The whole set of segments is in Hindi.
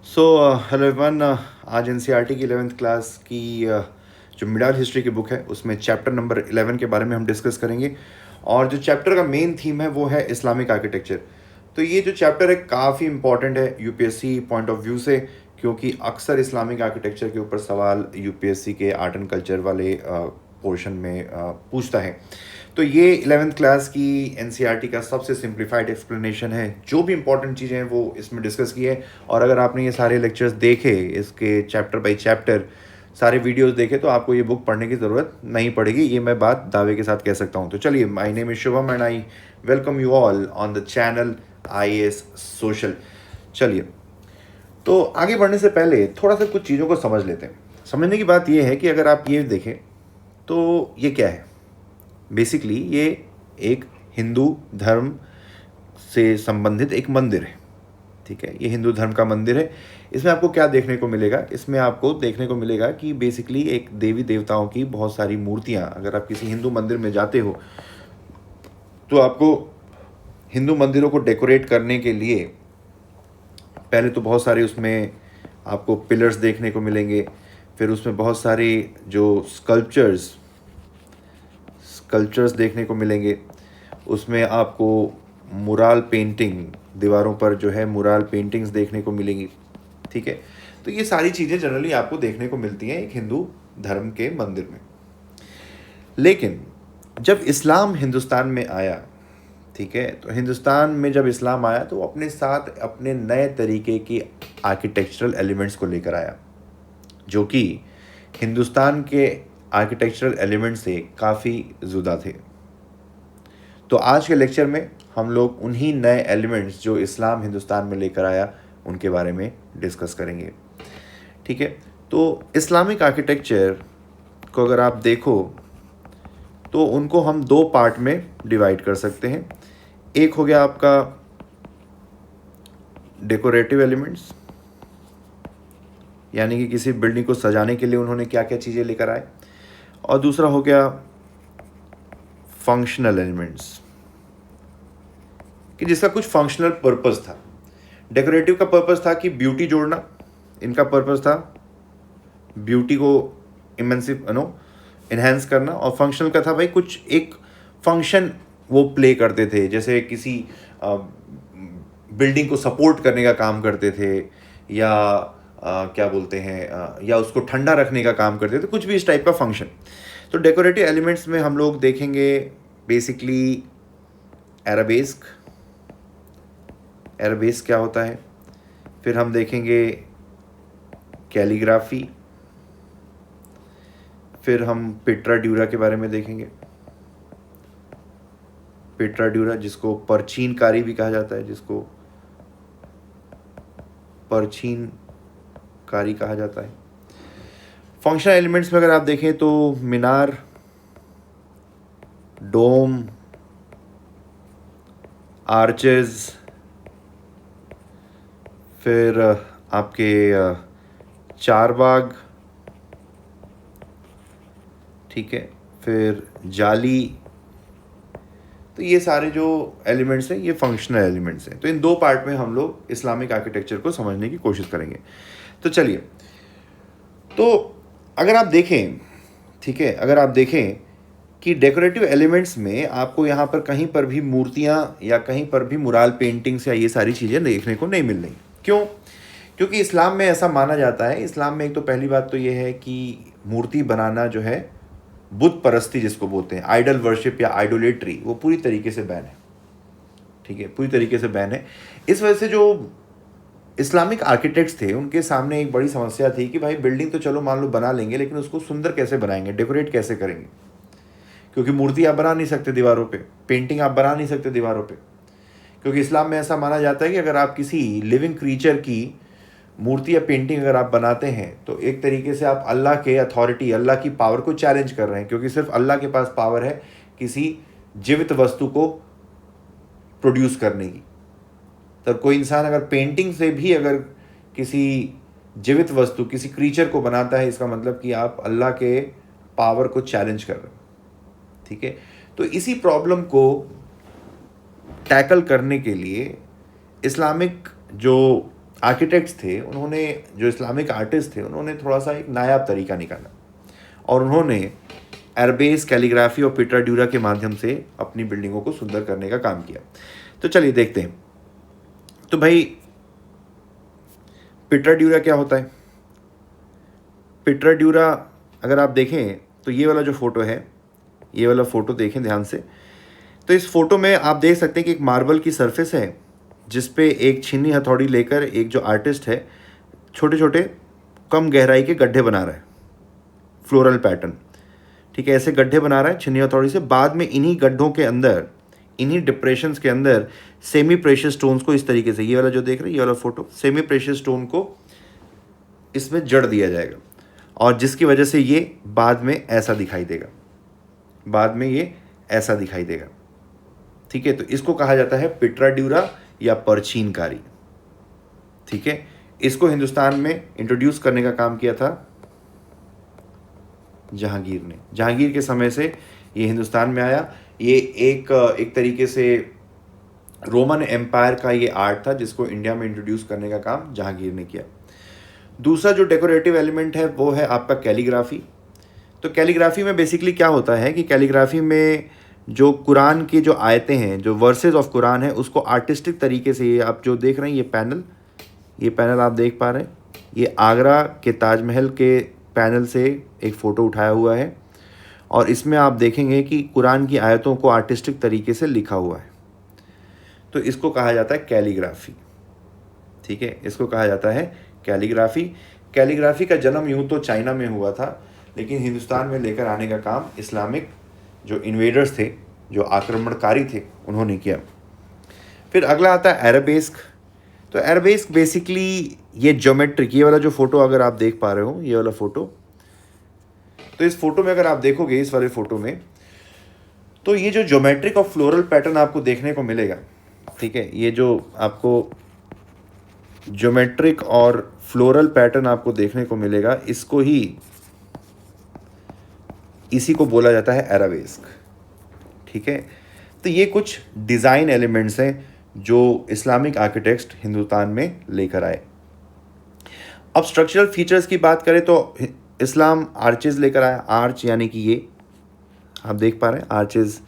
So hello everyone. आज एनसीईआरटी की 11th क्लास की जो मिड आवर हिस्ट्री की बुक है उसमें चैप्टर नंबर 11 के बारे में हम डिस्कस करेंगे। और जो चैप्टर का मेन थीम है वो है इस्लामिक आर्किटेक्चर। तो ये जो चैप्टर है काफ़ी इंपॉर्टेंट है यूपीएससी पॉइंट ऑफ व्यू से, क्योंकि अक्सर इस्लामिक आर्किटेक्चर के ऊपर सवाल यूपीएससी के आर्ट एंड कल्चर वाले पोर्शन में पूछता है। तो ये 11th क्लास की एनसीईआरटी का सबसे सिंप्लीफाइड एक्सप्लेनेशन है। जो भी इंपॉर्टेंट चीज़ें हैं वो इसमें डिस्कस की है। और अगर आपने ये सारे लेक्चर्स देखे, इसके चैप्टर बाय चैप्टर सारे वीडियोस देखे, तो आपको ये बुक पढ़ने की ज़रूरत नहीं पड़ेगी, ये मैं बात दावे के साथ कह सकता हूँ। तो चलिए, my name is Shubham and I welcome you all on the channel IAS social. चलिए, तो आगे बढ़ने से पहले थोड़ा सा कुछ चीज़ों को समझ लेते हैं। समझने की बात यह है कि अगर आप ये देखें तो ये क्या है। बेसिकली ये एक हिंदू धर्म से संबंधित एक मंदिर है। ठीक है, ये हिंदू धर्म का मंदिर है। इसमें आपको क्या देखने को मिलेगा? इसमें आपको देखने को मिलेगा कि बेसिकली एक देवी देवताओं की बहुत सारी मूर्तियाँ, अगर आप किसी हिंदू मंदिर में जाते हो तो आपको हिंदू मंदिरों को डेकोरेट करने के लिए पहले तो बहुत सारे उसमें आपको पिलर्स देखने को मिलेंगे। फिर उसमें बहुत सारे जो स्कल्पचर्स देखने को मिलेंगे। उसमें आपको मुराल पेंटिंग, दीवारों पर जो है मुराल पेंटिंग्स देखने को मिलेंगी। ठीक है, तो ये सारी चीज़ें जनरली आपको देखने को मिलती हैं एक हिंदू धर्म के मंदिर में। लेकिन जब इस्लाम हिंदुस्तान में आया, ठीक है, तो हिंदुस्तान में जब इस्लाम आया तो अपने साथ अपने नए तरीके की आर्किटेक्चरल एलिमेंट्स को लेकर आया, जो कि हिंदुस्तान के आर्किटेक्चरल एलिमेंट से काफ़ी जुदा थे। तो आज के लेक्चर में हम लोग उन्हीं नए एलिमेंट्स जो इस्लाम हिंदुस्तान में लेकर आया उनके बारे में डिस्कस करेंगे। ठीक है, तो इस्लामिक आर्किटेक्चर को अगर आप देखो तो उनको हम दो पार्ट में डिवाइड कर सकते हैं। एक हो गया आपका डेकोरेटिव एलिमेंट्स, यानी कि किसी बिल्डिंग को सजाने के लिए उन्होंने क्या क्या चीज़ें लेकर आए। और दूसरा हो गया फंक्शनल एलिमेंट्स, कि जिसका कुछ फंक्शनल पर्पस था। डेकोरेटिव का पर्पस था कि ब्यूटी जोड़ना, इनका पर्पस था ब्यूटी को इन्हेंस करना। और फंक्शनल का था भाई कुछ एक फंक्शन वो प्ले करते थे, जैसे किसी बिल्डिंग को सपोर्ट करने का काम करते थे, या क्या बोलते हैं, या उसको ठंडा रखने का काम करते थे, कुछ भी इस टाइप का फंक्शन। तो डेकोरेटिव एलिमेंट्स में हम लोग देखेंगे बेसिकली एराबेस्क क्या होता है। फिर हम देखेंगे कैलीग्राफी। फिर हम पेट्रा ड्यूरा के बारे में देखेंगे। पेट्रा ड्यूरा, जिसको परचीनकारी भी कहा जाता है, जिसको परचीनकारी कहा जाता है। फंक्शनल एलिमेंट्स में अगर आप देखें तो मीनार, डोम, आर्चेज, फिर आपके चारबाग, ठीक है, फिर जाली। तो ये सारे जो एलिमेंट्स हैं ये फंक्शनल एलिमेंट्स हैं। तो इन दो पार्ट में हम लोग इस्लामिक आर्किटेक्चर को समझने की कोशिश करेंगे। तो चलिए, तो अगर आप देखें, ठीक है, अगर आप देखें कि डेकोरेटिव एलिमेंट्स में आपको यहाँ पर कहीं पर भी मूर्तियाँ या कहीं पर भी मुराल पेंटिंग्स या ये सारी चीज़ें देखने को नहीं मिल रही। क्यों? क्योंकि इस्लाम में ऐसा माना जाता है, इस्लाम में एक तो पहली बात तो ये है कि मूर्ति बनाना जो है, बुत परस्ती जिसको बोलते हैं, आइडल वर्शिप या आइडोलेट्री, वो पूरी तरीके से बैन है। ठीक है, पूरी तरीके से बैन है। इस वजह से जो इस्लामिक आर्किटेक्ट्स थे उनके सामने एक बड़ी समस्या थी कि भाई बिल्डिंग तो चलो मान लो बना लेंगे, लेकिन उसको सुंदर कैसे बनाएंगे, डेकोरेट कैसे करेंगे। क्योंकि मूर्ति आप बना नहीं सकते दीवारों पे, पेंटिंग आप बना नहीं सकते दीवारों पे। क्योंकि इस्लाम में ऐसा माना जाता है कि अगर आप किसी लिविंग क्रीचर की मूर्ति या पेंटिंग अगर आप बनाते हैं तो एक तरीके से आप अल्लाह के अथॉरिटी, अल्लाह की पावर को चैलेंज कर रहे हैं। क्योंकि सिर्फ अल्लाह के पास पावर है किसी जीवित वस्तु को प्रोड्यूस करने की। तो कोई इंसान अगर पेंटिंग से भी अगर किसी जीवित वस्तु, किसी क्रीचर को बनाता है, इसका मतलब कि आप अल्लाह के पावर को चैलेंज कर रहे हैं। ठीक है, तो इसी प्रॉब्लम को टैकल करने के लिए इस्लामिक जो आर्किटेक्ट्स थे, उन्होंने, जो इस्लामिक आर्टिस्ट थे, उन्होंने थोड़ा सा एक नायाब तरीका निकाला और उन्होंने एरबेस, कैलीग्राफी और पिटराड्यूरा के माध्यम से अपनी बिल्डिंगों को सुंदर करने का काम किया। तो चलिए देखते हैं। तो भाई पिटराड्यूरा क्या होता है? पिटराड्यूरा अगर आप देखें तो ये वाला जो फोटो है, ये वाला फोटो देखें ध्यान से, तो इस फोटो में आप देख सकते हैं कि एक मार्बल की सरफेस है जिस पे एक छीनी हथौड़ी लेकर एक जो आर्टिस्ट है छोटे छोटे कम गहराई के गड्ढे बना रहा है, फ्लोरल पैटर्न। ठीक है, ऐसे गड्ढे बना रहा है छीनी हथौड़ी से। बाद में इन्हीं गड्ढों के अंदर, इन्हीं डिप्रेशंस के अंदर सेमी प्रेशियस स्टोन्स को इस तरीके से, ये वाला जो देख रहे हैं, ये वाला फोटो, सेमी प्रेशियस स्टोन को इसमें जड़ दिया जाएगा और जिसकी वजह से ये बाद में ऐसा दिखाई देगा, बाद में ये ऐसा दिखाई देगा। ठीक है, तो इसको कहा जाता है पिटराड्यूरा या परचीनकारी। ठीक है, इसको हिंदुस्तान में इंट्रोड्यूस करने का काम किया था जहांगीर ने। जहांगीर के समय से ये हिंदुस्तान में आया। ये एक तरीके से रोमन एम्पायर का ये आर्ट था जिसको इंडिया में इंट्रोड्यूस करने का काम जहांगीर ने किया। दूसरा जो डेकोरेटिव एलिमेंट है वो है आपका कैलीग्राफी। तो कैलीग्राफी में बेसिकली क्या होता है कि कैलीग्राफी में जो कुरान की जो आयतें हैं, जो वर्सेस ऑफ कुरान है, उसको आर्टिस्टिक तरीके से, ये आप जो देख रहे हैं ये पैनल आप देख पा रहे हैं, ये आगरा के ताजमहल के पैनल से एक फ़ोटो उठाया हुआ है और इसमें आप देखेंगे कि कुरान की आयतों को आर्टिस्टिक तरीके से लिखा हुआ है। तो इसको कहा जाता है कैलीग्राफी। ठीक है, इसको कहा जाता है कैलीग्राफी। कैलीग्राफी का जन्म यूँ तो चाइना में हुआ था, लेकिन हिंदुस्तान में लेकर आने का काम इस्लामिक जो इन्वेडर्स थे, जो आक्रमणकारी थे, उन्होंने किया। फिर अगला आता है एराबेस्क। तो एराबेस्क बेसिकली ये ज्योमेट्रिक, ये वाला जो फोटो अगर आप देख पा रहे हो, ये वाला फोटो, तो इस फोटो में अगर आप देखोगे, इस वाले फोटो में, तो ये जो ज्योमेट्रिक और फ्लोरल पैटर्न आपको देखने को मिलेगा। ठीक है, ये जो आपको ज्योमेट्रिक और फ्लोरल पैटर्न आपको देखने को मिलेगा, इसी को बोला जाता है एराबेस्क। ठीक है, तो ये कुछ डिज़ाइन एलिमेंट्स हैं जो इस्लामिक आर्किटेक्ट्स हिंदुस्तान में लेकर आए। अब स्ट्रक्चरल फीचर्स की बात करें तो इस्लाम आर्चेज लेकर आया। आर्च यानी कि ये आप देख पा रहे हैं, आर्चेज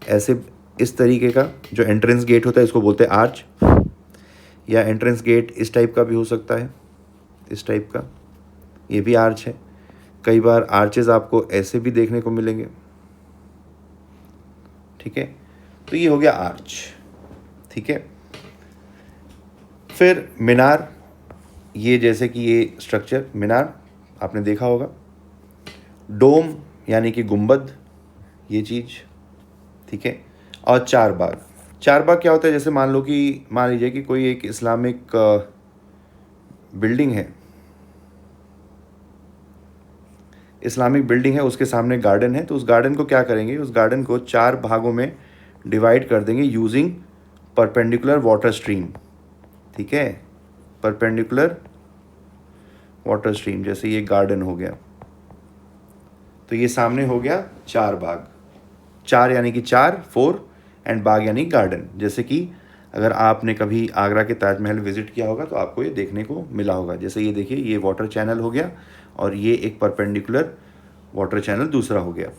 ऐसे इस तरीके का जो एंट्रेंस गेट होता है इसको बोलते हैं आर्च, या एंट्रेंस गेट इस टाइप का भी हो सकता है, इस टाइप का, ये भी आर्च है। कई बार आर्चेज आपको ऐसे भी देखने को मिलेंगे। ठीक है, तो ये हो गया आर्च। ठीक है, फिर मीनार, ये जैसे कि ये स्ट्रक्चर मीनार आपने देखा होगा। डोम यानी कि गुंबद, ये चीज़। ठीक है, और चार बाग। चार बाग क्या होता है? जैसे मान लीजिए कि कोई एक इस्लामिक बिल्डिंग है, उसके सामने गार्डन है, तो उस गार्डन को क्या करेंगे, उस गार्डन को चार भागों में डिवाइड कर देंगे यूजिंग परपेंडिकुलर वाटर स्ट्रीम। ठीक है, परपेंडिकुलर वाटर स्ट्रीम। जैसे ये गार्डन हो गया, तो ये सामने हो गया चार बाग। चार यानी कि चार, 4, एंड बाग यानी गार्डन। जैसे कि अगर आपने कभी आगरा के ताजमहल विजिट किया होगा तो आपको ये देखने को मिला होगा। जैसे ये देखिए, ये वाटर चैनल हो गया और ये एक परपेंडिकुलर वाटर चैनल दूसरा हो गया।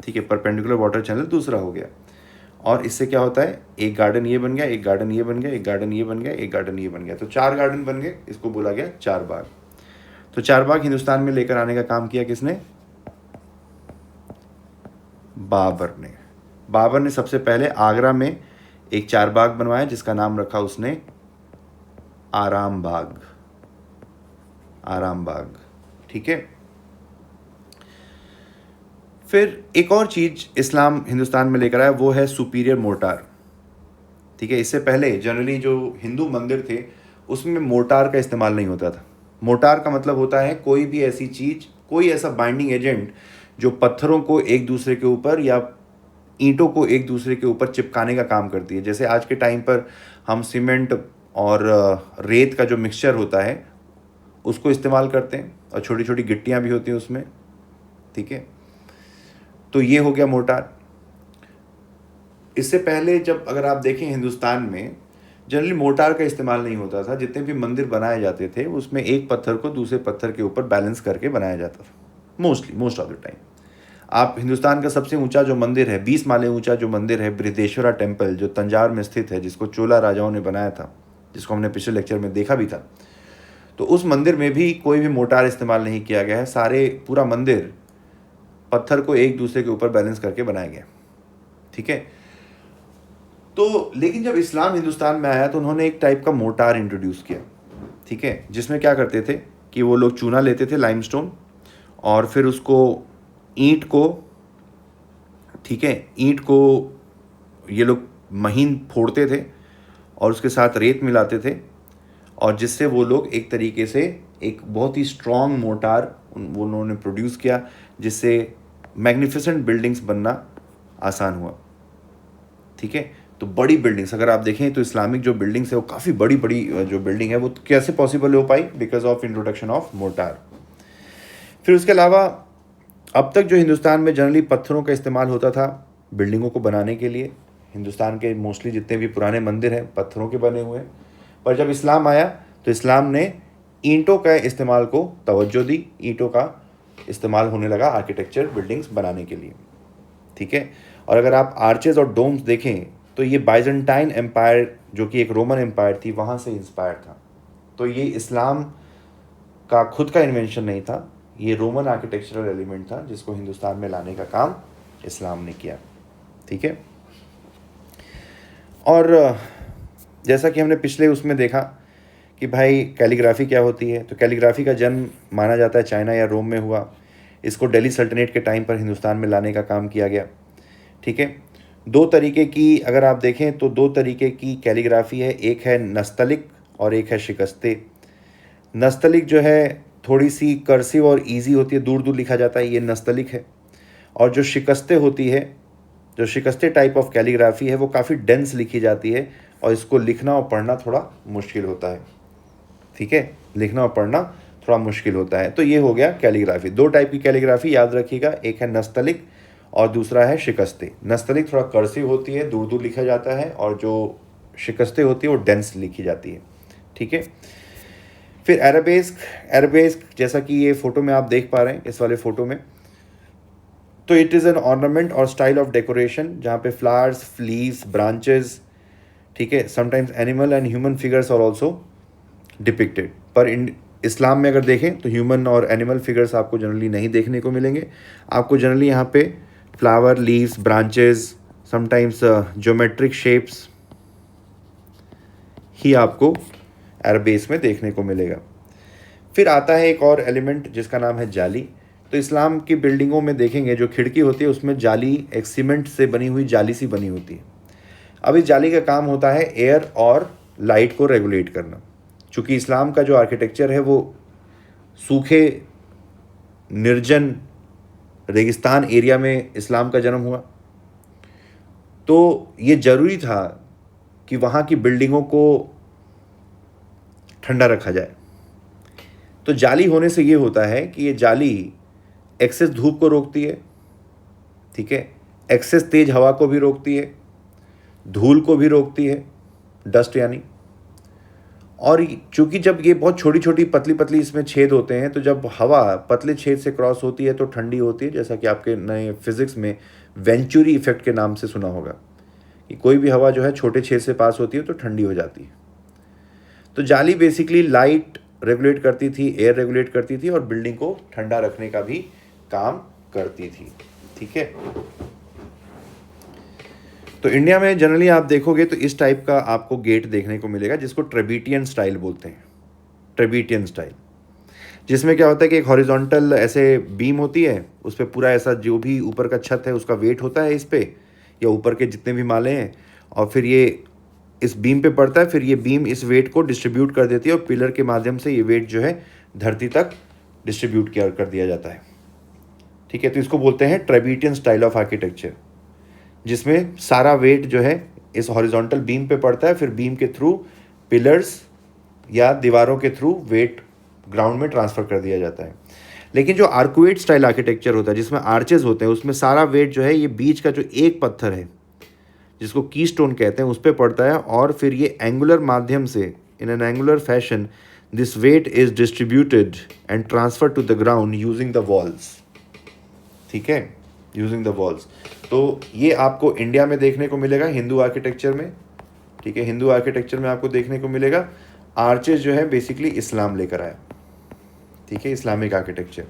ठीक है, परपेंडिकुलर वाटर चैनल दूसरा हो गया। और इससे क्या होता है, एक गार्डन ये बन गया, एक गार्डन ये बन गया, एक गार्डन ये बन गया, एक गार्डन ये बन गया, तो 4 गार्डन बन गए। इसको बोला गया चार बाग। तो चार बाग हिंदुस्तान में लेकर आने का काम किया किसने? बाबर ने सबसे पहले आगरा में एक चार बाग बनवाया जिसका नाम रखा उसने आराम बाग। ठीक है, फिर एक और चीज़ इस्लाम हिंदुस्तान में लेकर आया, वो है सुपीरियर मोर्टार। ठीक है, इससे पहले जनरली जो हिंदू मंदिर थे उसमें मोर्टार का इस्तेमाल नहीं होता था। मोर्टार का मतलब होता है कोई भी ऐसी चीज़, कोई ऐसा बाइंडिंग एजेंट जो पत्थरों को एक दूसरे के ऊपर या ईंटों को एक दूसरे के ऊपर चिपकाने का काम करती है। जैसे आज के टाइम पर हम सीमेंट और रेत का जो मिक्सचर होता है उसको इस्तेमाल करते हैं, और छोटी छोटी गिट्टियाँ भी होती हैं उसमें। ठीक है, तो ये हो गया मोर्टार। इससे पहले जब अगर आप देखें हिंदुस्तान में, जनरली मोर्टार का इस्तेमाल नहीं होता था। जितने भी मंदिर बनाए जाते थे उसमें एक पत्थर को दूसरे पत्थर के ऊपर बैलेंस करके बनाया जाता था, मोस्ट ऑफ द टाइम। आप हिंदुस्तान का सबसे ऊंचा जो मंदिर है, 20 माले ऊंचा जो मंदिर है बृहदेश्वरा टेम्पल, जो तंजावर में स्थित है, जिसको चोला राजाओं ने बनाया था, जिसको हमने पिछले लेक्चर में देखा भी था, तो उस मंदिर में भी कोई भी मोर्टार इस्तेमाल नहीं किया गया है। सारे पूरा मंदिर पत्थर को एक दूसरे के ऊपर बैलेंस करके बनाया गया, ठीक है। तो लेकिन जब इस्लाम हिंदुस्तान में आया तो उन्होंने एक टाइप का मोर्टार इंट्रोड्यूस किया, ठीक है, जिसमें क्या करते थे कि वो लोग चूना लेते थे, लाइमस्टोन, और फिर उसको ईंट को, ठीक है, ईंट को ये लोग महीन फोड़ते थे और उसके साथ रेत मिलाते थे, और जिससे वो लोग एक तरीके से एक बहुत ही स्ट्रॉन्ग मोर्टार वो उन्होंने प्रोड्यूस किया, जिससे मैग्निफिसेंट बिल्डिंग्स बनना आसान हुआ, ठीक है। तो बड़ी बिल्डिंग्स अगर आप देखें तो इस्लामिक जो बिल्डिंग्स है वो काफ़ी बड़ी बड़ी जो बिल्डिंग है वो कैसे पॉसिबल हो पाई, because of introduction of mortar. फिर उसके अलावा अब तक जो हिंदुस्तान में जनरली पत्थरों का इस्तेमाल होता था बिल्डिंगों को बनाने के लिए, हिंदुस्तान के मोस्टली जितने भी पुराने मंदिर हैं पत्थरों के बने हुए हैं, पर जब इस्लाम आया तो इस्लाम ने ईंटों का इस्तेमाल को तवज्जो दी, ईंटों का इस्तेमाल होने लगा आर्किटेक्चर बिल्डिंग्स बनाने के लिए, ठीक है। और अगर आप आर्चेज और डोम्स देखें तो ये बाइजेंटाइन एम्पायर जो कि एक रोमन एम्पायर थी वहाँ से इंस्पायर था। तो ये इस्लाम का खुद का इन्वेंशन नहीं था, ये रोमन आर्किटेक्चरल एलिमेंट था जिसको हिंदुस्तान में लाने का काम इस्लाम ने किया, ठीक है। और जैसा कि हमने पिछले उसमें देखा कि भाई कैलीग्राफी क्या होती है, तो कैलीग्राफी का जन्म माना जाता है चाइना या रोम में हुआ। इसको दिल्ली सल्तनत के टाइम पर हिंदुस्तान में लाने का काम किया गया, ठीक है। दो तरीके की अगर आप देखें तो दो तरीके की कैलीग्राफी है, एक है नस्तलिक और एक है शिकस्ते। नस्तलिक जो है थोड़ी सी कर्सिव और इजी होती है, दूर दूर लिखा जाता है, ये नस्तलिक है। और जो शिकस्ते होती है, जो शिकस्ते टाइप ऑफ कैलीग्राफी है वो काफ़ी डेंस लिखी जाती है और इसको लिखना और पढ़ना थोड़ा मुश्किल होता है, ठीक है, लिखना और पढ़ना थोड़ा मुश्किल होता है। तो ये हो गया कैलीग्राफी। दो टाइप की कैलीग्राफी याद रखिएगा, एक है नस्तलिक और दूसरा है शिकस्ते। नस्तलिक थोड़ा कर्सिव होती है, दूर दूर लिखा जाता है, और जो शिकस्ते होती है वो डेंस लिखी जाती है, ठीक है। फिर अरेबेस्क, अरेबेस्क जैसा कि ये फोटो में आप देख पा रहे हैं, इस वाले फोटो में, तो इट इज़ एन ऑर्नामेंट और स्टाइल ऑफ डेकोरेशन जहाँ पे फ्लावर्स, लीव्स, ब्रांचेस, ठीक है, sometimes animal and human figures are also depicted. पर इस्लाम में अगर देखें तो ह्यूमन और एनिमल फिगर्स आपको जनरली नहीं देखने को मिलेंगे। आपको जनरली यहाँ पे flower, leaves, branches, sometimes geometric shapes ही आपको अरबेस में देखने को मिलेगा। फिर आता है एक और एलिमेंट जिसका नाम है जाली। तो इस्लाम की बिल्डिंगों में देखेंगे जो खिड़की होती है उसमें जाली एक सीमेंट से बनी हुई जाली सी बनी होती है। अब इस जाली का काम होता है एयर और लाइट को रेगुलेट करना। चूँकि इस्लाम का जो आर्किटेक्चर है वो सूखे निर्जन रेगिस्तान एरिया में इस्लाम का जन्म हुआ, तो ये ज़रूरी था कि वहाँ की बिल्डिंगों को ठंडा रखा जाए। तो जाली होने से ये होता है कि ये जाली एक्सेस धूप को रोकती है, ठीक है, एक्सेस तेज हवा को भी रोकती है, धूल को भी रोकती है, डस्ट यानी। और चूंकि जब ये बहुत छोटी छोटी पतली पतली इसमें छेद होते हैं, तो जब हवा पतले छेद से क्रॉस होती है तो ठंडी होती है, जैसा कि आपके नए फिजिक्स में वेंचुरी इफेक्ट के नाम से सुना होगा कि कोई भी हवा जो है छोटे छेद से पास होती है तो ठंडी हो जाती है। तो जाली बेसिकली लाइट रेगुलेट करती थी, एयर रेगुलेट करती थी और बिल्डिंग को ठंडा रखने का भी काम करती थी, ठीक है। तो इंडिया में जनरली आप देखोगे तो इस टाइप का आपको गेट देखने को मिलेगा जिसको ट्रेबिटियन स्टाइल बोलते हैं। ट्रेबिटियन स्टाइल जिसमें क्या होता है कि एक हॉरिजॉन्टल ऐसे बीम होती है, उस पर पूरा ऐसा जो भी ऊपर का छत है उसका वेट होता है इस पे, या ऊपर के जितने भी माले हैं, और फिर ये इस बीम पे पड़ता है, फिर ये बीम इस वेट को डिस्ट्रीब्यूट कर देती है और पिलर के माध्यम से ये वेट जो है धरती तक डिस्ट्रीब्यूट कर दिया जाता है, ठीक है। तो इसको बोलते हैं ट्रेबिटियन स्टाइल ऑफ आर्किटेक्चर, जिसमें सारा वेट जो है इस हॉरिजॉन्टल बीम पे पड़ता है, फिर बीम के थ्रू पिलर्स या दीवारों के थ्रू वेट ग्राउंड में ट्रांसफ़र कर दिया जाता है। लेकिन जो आर्कुएट स्टाइल आर्किटेक्चर होता है जिसमें आर्चेस होते हैं, उसमें सारा वेट जो है ये बीच का जो एक पत्थर है जिसको कीस्टोन कहते हैं, उस पर पड़ता है और फिर ये एंगुलर माध्यम से in an angular fashion this weight is distributed and transfer to the ground using the walls. ठीक है, यूजिंग द वॉल्स। तो ये आपको इंडिया में देखने को मिलेगा हिंदू आर्किटेक्चर में। ठीक है, हिंदू आर्किटेक्चर में आपको देखने को मिलेगा। आर्चेस जो है बेसिकली इस्लाम लेकर आया। ठीक है, इस्लामिक आर्किटेक्चर।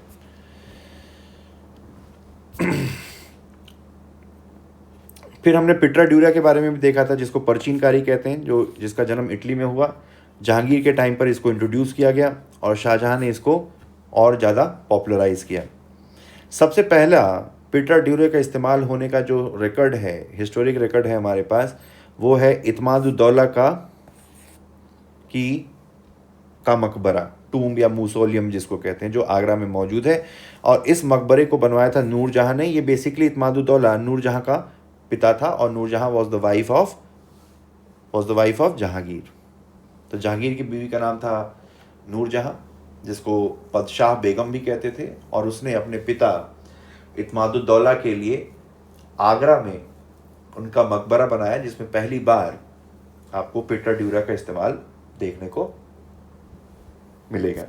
फिर हमने पिट्रा ड्यूरा के बारे में भी देखा था, जिसको परचीनकारी कहते हैं, जिसका जन्म इटली में हुआ। जहांगीर के टाइम पर इसको इंट्रोड्यूस किया गया और शाहजहां ने इसको और ज़्यादा पॉपुलराइज किया। सबसे पहला पिट्रा ड्यूरे का इस्तेमाल होने का जो रिकॉर्ड है, हिस्टोरिक रिकॉर्ड है हमारे पास, वो है इत्मादुद्दौला का मकबरा, टूम्ब या मूसोलियम जिसको कहते हैं, जो आगरा में मौजूद है। और इस मकबरे को बनवाया था नूरजहां ने। ये बेसिकली इत्मादुद्दौला नूरजहां का पिता था और Nurjahan was the wife of Jahangir. तो जहांगीर की बीवी का नाम था नूरजहां, जिसको पदशाह बेगम भी कहते थे। और उसने अपने पिता इत्मादुद्दौला के लिए आगरा में उनका मकबरा बनाया, जिसमें पहली बार आपको पिट्रा ड्यूरा का इस्तेमाल देखने को मिलेगा।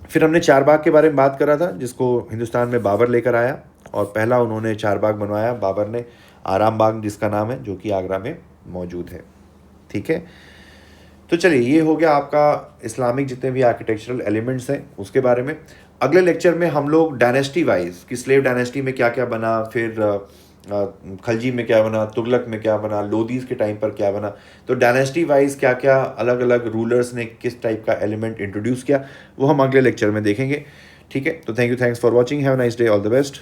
फिर हमने चारबाग के बारे में बात करा था, जिसको हिंदुस्तान में बाबर लेकर आया और पहला उन्होंने चारबाग बनवाया बाबर ने, आराम बाग जिसका नाम है, जो कि आगरा में मौजूद है। ठीक है, तो चलिए ये हो गया आपका इस्लामिक जितने भी आर्किटेक्चरल एलिमेंट्स हैं उसके बारे में। अगले लेक्चर में हम लोग डायनेस्टी वाइज कि स्लेव डायनेस्टी में क्या क्या बना, फिर खलजी में क्या बना, तुगलक में क्या बना, लोदीज के टाइम पर क्या बना, तो डायनेस्टी वाइज क्या क्या अलग अलग रूलर्स ने किस टाइप का एलिमेंट इंट्रोड्यूस किया, वो हम अगले लेक्चर में देखेंगे। ठीक है, तो thanks for watching, have a nice day, all the best.